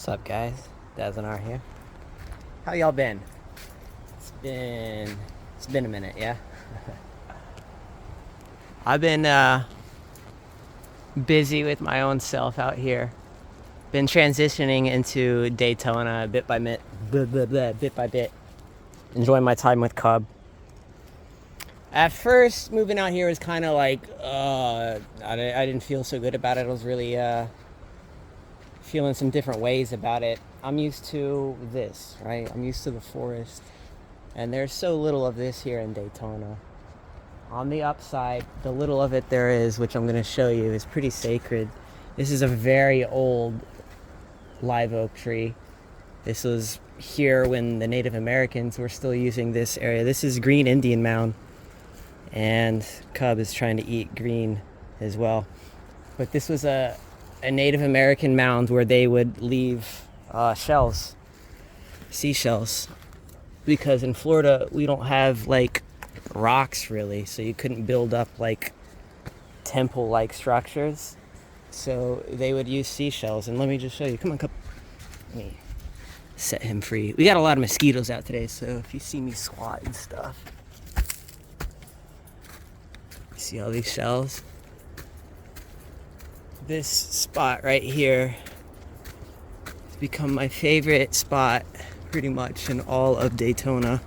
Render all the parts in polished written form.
What's up, guys? Dazanar here. How y'all been? It's been a minute, yeah. I've been busy with my own self out here. Been transitioning into Daytona bit by bit. Enjoying my time with Cub. At first, moving out here was kind of like I didn't feel so good about it. I was really feeling some different ways about it. I'm used to this, right? I'm used to the forest, and there's so little of this here in Daytona. On the upside, the little of it there is, which I'm going to show you, is pretty sacred. This is a very old live oak tree. This was here when the Native Americans were still using this area. This is Green Indian Mound, and Cub is trying to eat green as well. But this was a Native American mound where they would leave shells, seashells, because in Florida we don't have like rocks really, so you couldn't build up like temple-like structures, so they would use seashells. And let me just show you. Come on, Cup. Let me set him free. We got a lot of mosquitoes out today, so if you see me squat and stuff, see all these shells? This spot right here has become my favorite spot pretty much in all of Daytona.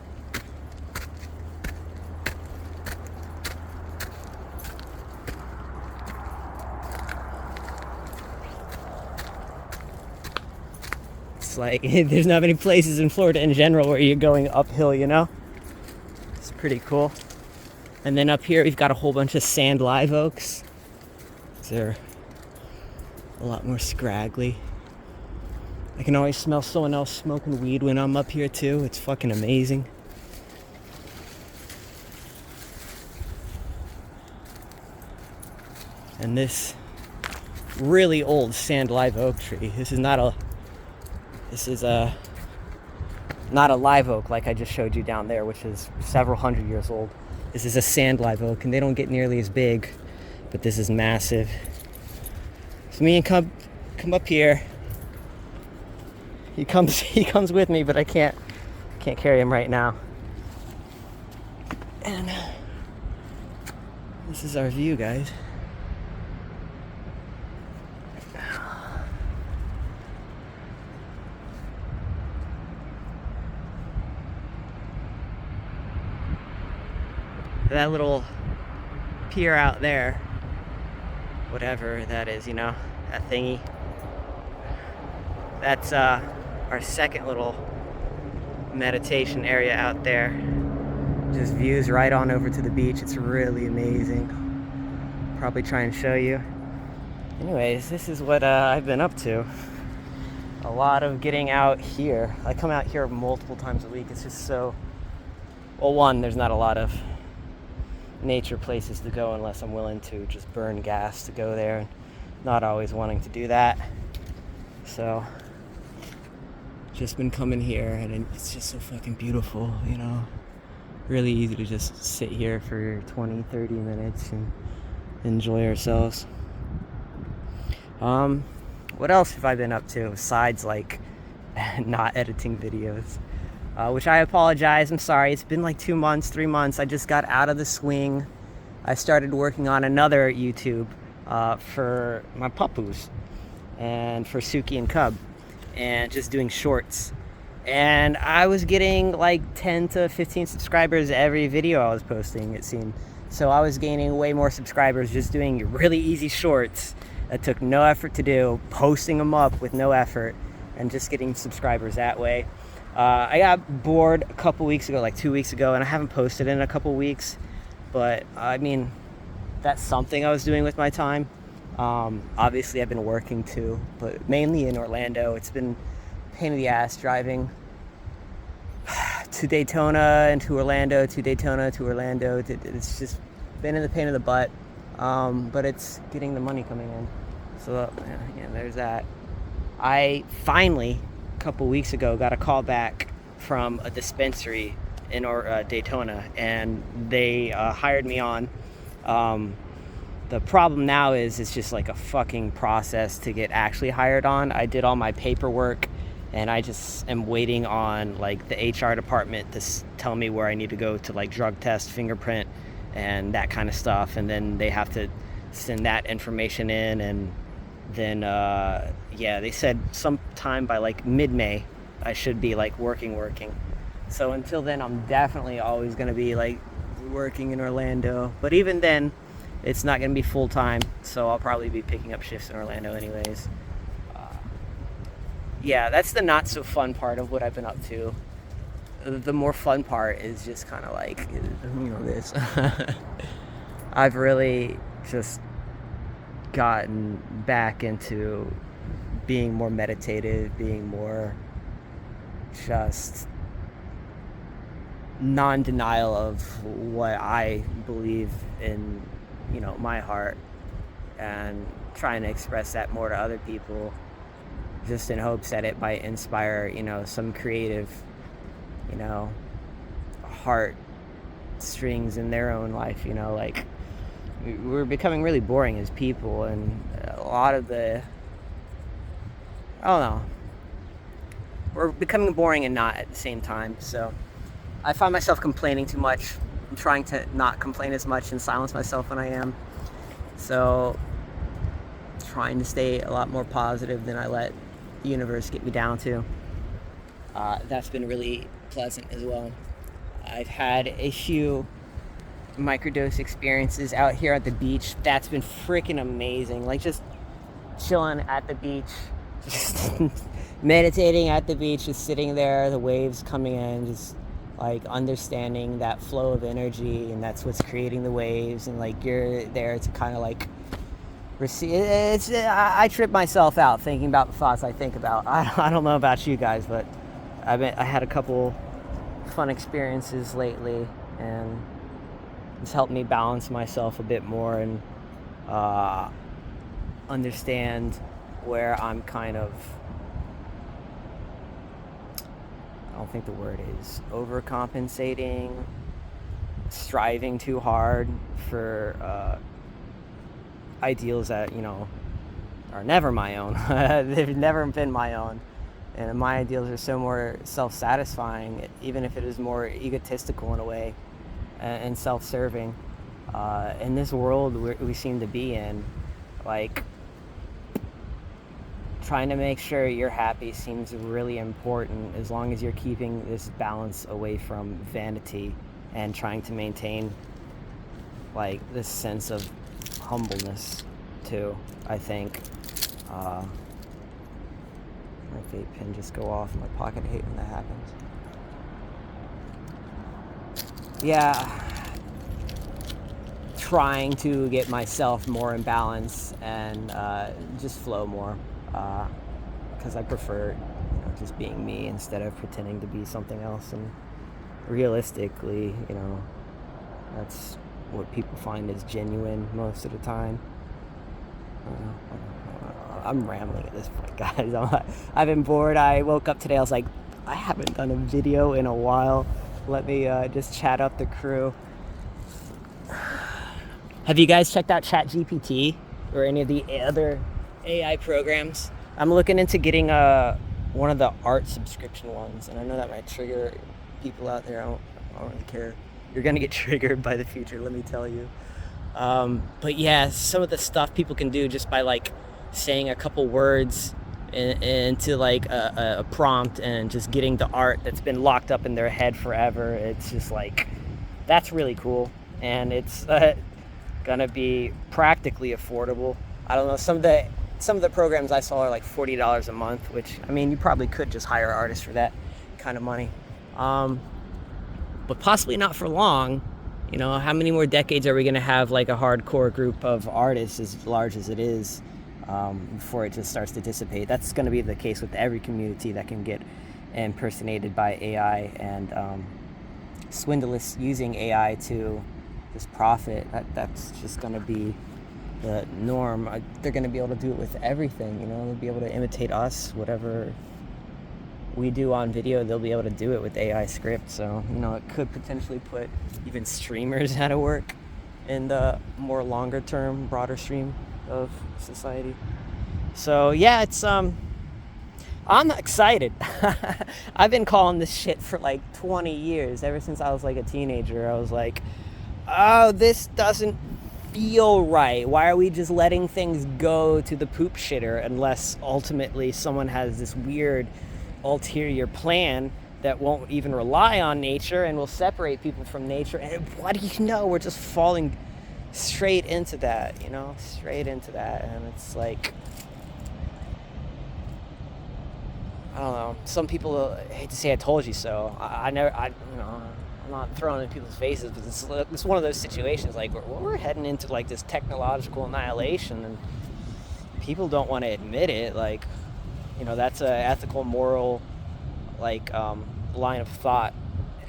It's like there's not many places in Florida in general where you're going uphill, you know? It's pretty cool. And then up here we've got a whole bunch of sand live oaks. They're a lot more scraggly. I can always smell someone else smoking weed when I'm up here too. It's fucking amazing. And this really old sand live oak tree. This is not a live oak like I just showed you down there, which is several hundred years old. This is a sand live oak, and they don't get nearly as big, but this is massive. So me and Cub come up here. He comes with me, but I can't carry him right now. And this is our view, guys. That little pier out there, whatever that is, you know, that thingy, that's our second little meditation area out there. Just views right on over to the beach. It's really amazing. Probably try and show you. Anyways, this is what I've been up to. A lot of getting out here. I come out here multiple times a week. It's just so, well, one, there's not a lot of nature places to go unless I'm willing to just burn gas to go there, and not always wanting to do that. So just been coming here, and it's just so fucking beautiful, you know. Really easy to just sit here for 20-30 minutes and enjoy ourselves. What else have I been up to besides like not editing videos? Which I apologize, I'm sorry, it's been like 2 months, 3 months. I just got out of the swing. I started working on another YouTube for my papoose and for Suki and Cub, and just doing shorts. And I was getting like 10 to 15 subscribers every video I was posting, it seemed. So I was gaining way more subscribers just doing really easy shorts that took no effort to do, posting them up with no effort, and just getting subscribers that way. I got bored a couple weeks ago, like 2 weeks ago, and I haven't posted in a couple weeks. But I mean, that's something I was doing with my time. Obviously I've been working too, but mainly in Orlando. It's been a pain in the ass driving to Daytona and to Orlando, to Daytona, to Orlando. It's just been in the pain in the butt, but it's getting the money coming in. So yeah, there's that. I finally, a couple weeks ago, got a call back from a dispensary in Daytona, and they hired me on. The problem now is it's just like a fucking process to get actually hired on. I did all my paperwork, and I just am waiting on like the HR department to tell me where I need to go to like drug test, fingerprint, and that kind of stuff. And then they have to send that information in, and then they said sometime by like mid-May I should be like working. So until then, I'm definitely always going to be like working in Orlando. But even then, it's not going to be full time, so I'll probably be picking up shifts in Orlando anyways. That's the not so fun part of what I've been up to. The more fun part is just kind of like, this. I've really just gotten back into being more meditative, being more just non-denial of what I believe in, my heart, and trying to express that more to other people, just in hopes that it might inspire, some creative, heart strings in their own life. Like, we're becoming really boring as people, and a lot of we're becoming boring and not at the same time. So I find myself complaining too much. I'm trying to not complain as much and silence myself when I am. So trying to stay a lot more positive than I let the universe get me down to. That's been really pleasant as well. I've had a few microdose experiences out here at the beach. That's been freaking amazing. Like, just chilling at the beach, just meditating at the beach, just sitting there, the waves coming in, just like understanding that flow of energy, and that's what's creating the waves, and like you're there to kind of like receive. I trip myself out thinking about the thoughts I think about. I don't know about you guys, but I had a couple fun experiences lately, and it's helped me balance myself a bit more and understand where I'm kind of, I don't think the word is overcompensating, striving too hard for ideals that, are never my own. They've never been my own. And my ideals are so more self-satisfying, even if it is more egotistical in a way and self-serving. In this world we seem to be in, like, trying to make sure you're happy seems really important, as long as you're keeping this balance away from vanity and trying to maintain like this sense of humbleness too, I think. My vape pen just go off in my pocket. I hate when that happens. Trying to get myself more in balance and just flow more, because I prefer just being me instead of pretending to be something else. And realistically, that's what people find is genuine most of the time. I'm rambling at this point, guys. I've been bored. I woke up today, I was like, I haven't done a video in a while. Let me just chat up the crew. Have you guys checked out ChatGPT or any of the other AI programs? I'm looking into getting one of the art subscription ones, and I know that might trigger people out there. I don't really care. You're gonna get triggered by the future, let me tell you. But yeah, some of the stuff people can do just by like saying a couple words into like a prompt and just getting the art that's been locked up in their head forever. It's just like, that's really cool, and it's gonna be practically affordable. I don't know, some of the programs I saw are like $40 a month, which, I mean, you probably could just hire artists for that kind of money, but possibly not for long. How many more decades are we gonna have like a hardcore group of artists as large as it is, before it just starts to dissipate? That's going to be the case with every community that can get impersonated by AI and swindlers using AI to just profit. That's just going to be the norm. They're going to be able to do it with everything. They'll be able to imitate us. Whatever we do on video, they'll be able to do it with AI script. So it could potentially put even streamers out of work. in the more longer term, broader stream of society. So yeah, I'm excited. I've been calling this shit for like 20 years. Ever since I was like a teenager, I was like, oh, this doesn't feel right. Why are we just letting things go to the poop shitter unless ultimately someone has this weird ulterior plan that won't even rely on nature and will separate people from nature? And what do you know? We're just falling straight into that, straight into that. And it's like, I don't know. Some people hate to say "I told you so." I'm not throwing it in people's faces, but it's one of those situations like we're heading into like this technological annihilation, and people don't want to admit it. Like, that's a ethical, moral, like line of thought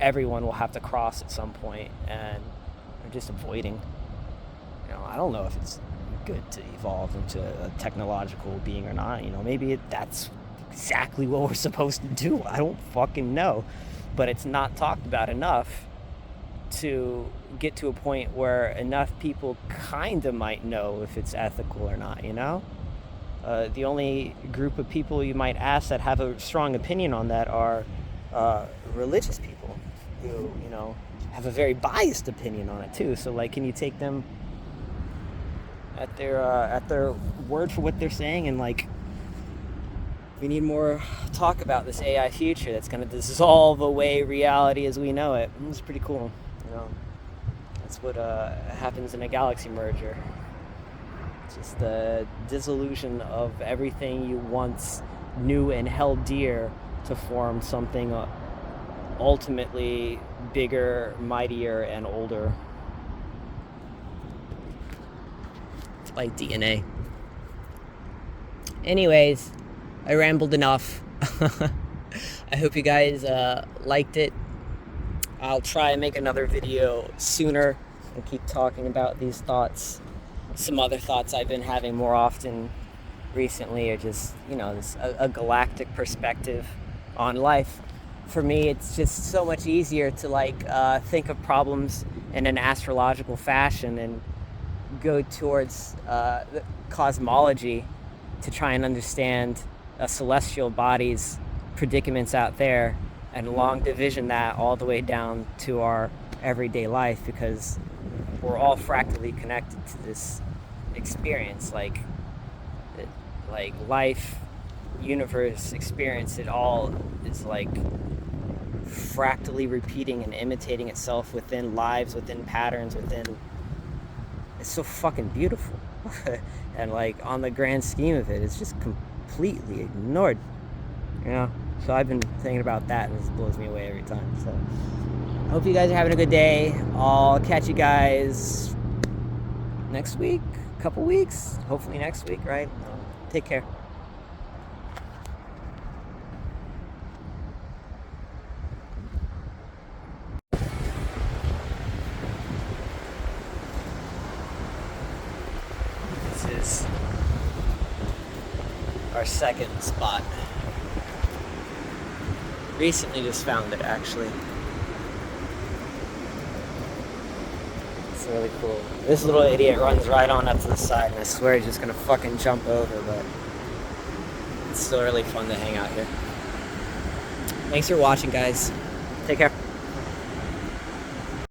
everyone will have to cross at some point, and they're just avoiding. I don't know if it's good to evolve into a technological being or not. Maybe that's exactly what we're supposed to do. I don't fucking know, but it's not talked about enough to get to a point where enough people kind of might know if it's ethical or not. The only group of people you might ask that have a strong opinion on that are religious people who have a very biased opinion on it too. So like, can you take them at their word for what they're saying? And like, we need more talk about this AI future that's going to dissolve away reality as we know it. It's pretty cool. That's what happens in a galaxy merger. It's just the dissolution of everything you once knew and held dear to form something ultimately bigger, mightier, and older. It's like DNA. Anyways, I rambled enough. I hope you guys liked it. I'll try and make another video sooner and keep talking about these thoughts. Some other thoughts I've been having more often recently are just, this a galactic perspective on life. For me, it's just so much easier to think of problems in an astrological fashion and go towards the cosmology to try and understand a celestial body's predicaments out there, and long division that all the way down to our everyday life, because we're all fractally connected to this experience, like life, universe, experience. It all is like fractally repeating and imitating itself within lives, within patterns, it's so fucking beautiful. And like, on the grand scheme of it, it's just completely ignored. So I've been thinking about that, and it blows me away every time. So I hope you guys are having a good day. I'll catch you guys next week, couple weeks, hopefully next week, right? Take care. This is our second spot. Recently just found it, actually. It's really cool. This little idiot runs right on up to the side, and I swear he's just gonna fucking jump over, but it's still really fun to hang out here. Thanks for watching, guys. Take care.